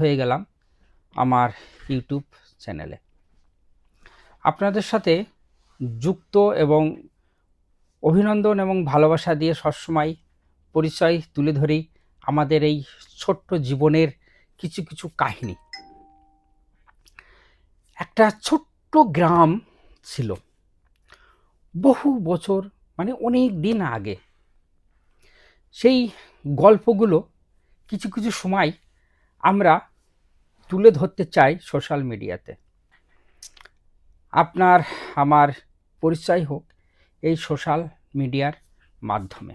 হয়ে গেলাম আমার ইউটিউব চ্যানেলে আপনাদের সাথে যুক্ত এবং অভিনন্দন এবং ভালোবাসা দিয়ে সবসময় পরিচয় তুলে ধরি আমাদের এই ছোট্ট জীবনের কিছু কিছু কাহিনী। একটা ছোট্ট গ্রাম ছিল বহু বছর, মানে অনেক দিন আগে। সেই গল্পগুলো কিছু কিছু সময় আমরা তুলে ধরতে চাই সোশ্যাল মিডিয়াতে। আপনার আমার পরিচয় হোক এই সোশ্যাল মিডিয়ার মাধ্যমে।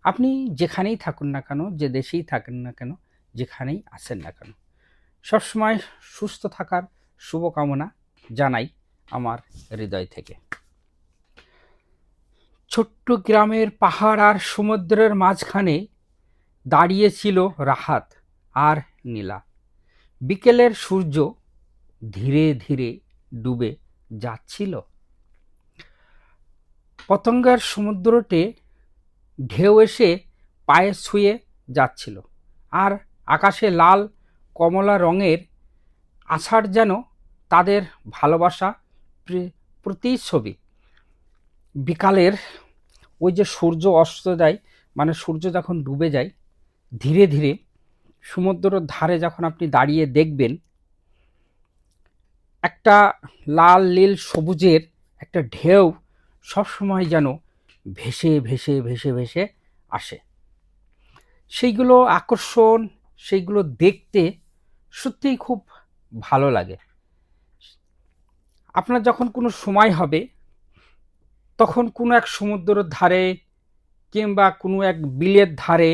আপনি যেখানেই থাকুন না কেন, যে দেশেই থাকেন না কেন, যেখানেই আসেন না কেন, সবসময় সুস্থ থাকার শুভকামনা জানাই আমার হৃদয় থেকে। ছোট্ট গ্রামের পাহাড় আর সমুদ্রের মাঝখানে দাঁড়িয়েছিল রাহাত আর নীলা। বিকেলের সূর্য ধীরে ধীরে ডুবে যাচ্ছিল। পতঙ্গের সমুদ্রতে ঢেউ এসে পায়ে ছুঁয়ে যাচ্ছিল, আর আকাশে লাল কমলা রঙের আষাঢ় যেন তাদের ভালোবাসা প্রতিচ্ছবি। বিকালের ওই যে সূর্য অস্ত যায়, মানে সূর্য যখন ডুবে যায় ধীরে ধীরে, সমুদ্রের ধারে যখন আপনি দাঁড়িয়ে দেখবেন একটা লাল নীল সবুজের একটা ঢেউ সবসময় যেন ভেসে ভেসে ভেসে ভেসে আসে। সেইগুলো আকর্ষণ, সেইগুলো দেখতে সত্যিই খুব ভালো লাগে। আপনার যখন কোনো সময় হবে তখন কোনো এক সমুদ্রের ধারে কিংবা কোনো এক বিলের ধারে,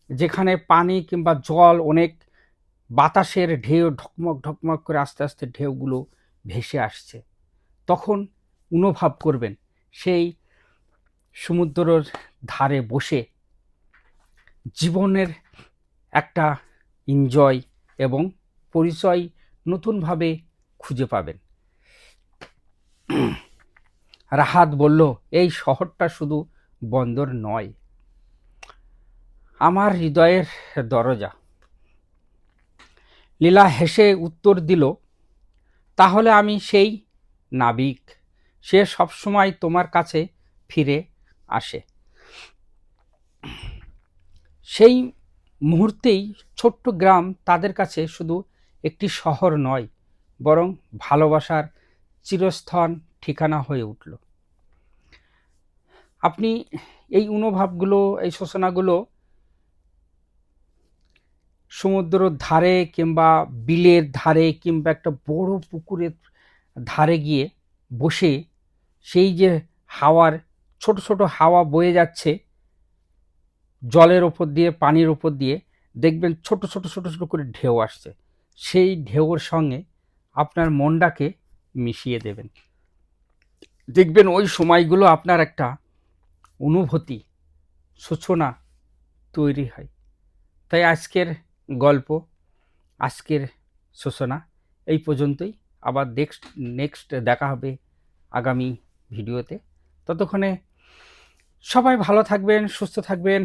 যেখানে পানি কিংবা জল অনেক, বাতাসের ঢেউ ঢকমক ঢকমক করে আস্তে আস্তে ঢেউগুলো ভেসে আসছে, তখন অনুভব করবেন সেই সমুদ্রের ধারে বসে জীবনের একটা এনজয় এবং পরিচয় নতুনভাবে খুঁজে পাবেন। রাহাত বলল, এই শহরটা শুধু বন্দর নয়, আমার হৃদয়ের দরজা। লীলা হেসে উত্তর দিল, তাহলে আমি সেই নাবিক, সে সবসময় তোমার কাছে ফিরে আসে। সেই মুহূর্তেই ছোট্ট গ্রাম তাদের কাছে শুধু একটি শহর নয়, বরং ভালোবাসার চিরস্থান ঠিকানা হয়ে উঠল। আপনি এই অনুভবগুলো, এই সূচনাগুলো সমুদ্রের ধারে কিংবা বিলের ধারে কিংবা একটা বড় পুকুরের ধারে গিয়ে বসে, সেই যে হাওয়ার ছোট ছোট হাওয়া বয়ে যাচ্ছে জলের ওপর দিয়ে, পানির ওপর দিয়ে, দেখবেন ছোট ছোট ছোট ছোট করে ঢেউ আসছে, সেই ঢেউর সঙ্গে আপনার মনটাকে মিশিয়ে দেবেন। দেখবেন ওই সময়গুলো আপনার একটা অনুভূতি, সূচনা তৈরি হয়। তাই আজকের গল্প, আজকের সূচনা এই পর্যন্তই। আবার নেক্সট দেখা হবে আগামী ভিডিওতে। ততক্ষণে সবাই ভালো থাকবেন, সুস্থ থাকবেন।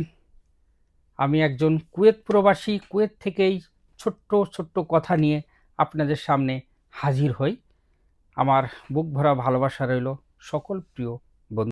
আমি একজন কুয়েত প্রবাসী, কুয়েত থেকেই ছোট্ট ছোট্ট কথা নিয়ে আপনাদের সামনে হাজির হই। আমার বুক ভরা ভালোবাসা রইল সকল প্রিয়